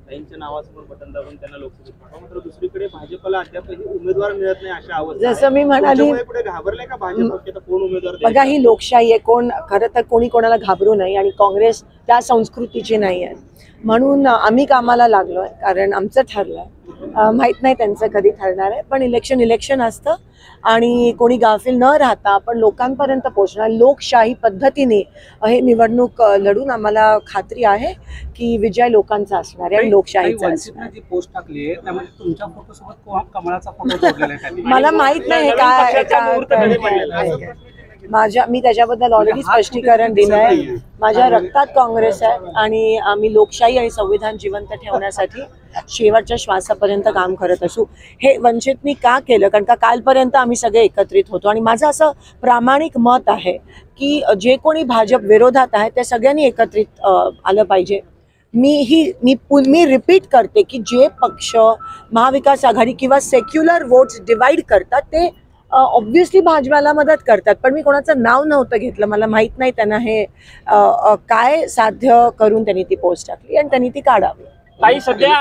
ताईंच्या नावासमोर button दाबून त्यांना लोकसभेत पाठवा, मात्र दुसरीकडे भाजपला अद्यापही उमेदवार मिळत नाही अशा अवस्था. जसं मी म्हणाली, पुढे घाबरले का भाजप की आता कोण उमेदवार बघा ही लोकशाही आहे, कोण खरं तर कोणी कोणाला घाबरू नये आणि काँग्रेस त्या संस्कृतीची नाही आहे, म्हणून आम्ही कामाला लागलोय. कारण आमचं ठरलंय, माहित नाही त्यांचं कधी ठरणार आहे, पण इलेक्शन असतं आणि कोणी गाफील न राहता आपण लोकांपर्यंत पोहोचणार लोकशाही पद्धतीने हे निवडणूक लढून आम्हाला खात्री आहे की विजय लोकांचा असणार आहे आणि लोकशाहीचा असणार. जी पोस्ट टाकली आहे त्यामध्ये तुमच्या फोटो सोबत कमळाचा फोटो जोडलेला आहे त्यांनी. मला माहित नाही काय मी त्याच्याबद्दल ऑलरेडी स्पष्टीकरण दिलं आहे. माझ्या रक्तात काँग्रेस आहे आणि आम्ही लोकशाही आणि संविधान जिवंत ठेवण्यासाठी शेवटच्या श्वासापर्यंत काम करत असू. हे वंचितनी का केलं, कारण का कालपर्यंत आम्ही सगळे एकत्रित होतो आणि माझं असं प्रामाणिक मत आहे की जे कोणी भाजप विरोधात आहे त्या सगळ्यांनी एकत्रित आलं पाहिजे. मी रिपीट करते की जे पक्ष महाविकास आघाडी किंवा सेक्युलर वोट्स डिवाइड करतात ते ऑब्व्हियसली भाजपाला मदत करतात, पण मी कोणाचं नाव नव्हतं घेतलं. मला माहित नाही त्यांना हे काय साध्य करून त्यांनी ती पोस्ट टाकली आणि त्यांनी ती काढावी. ताई सध्या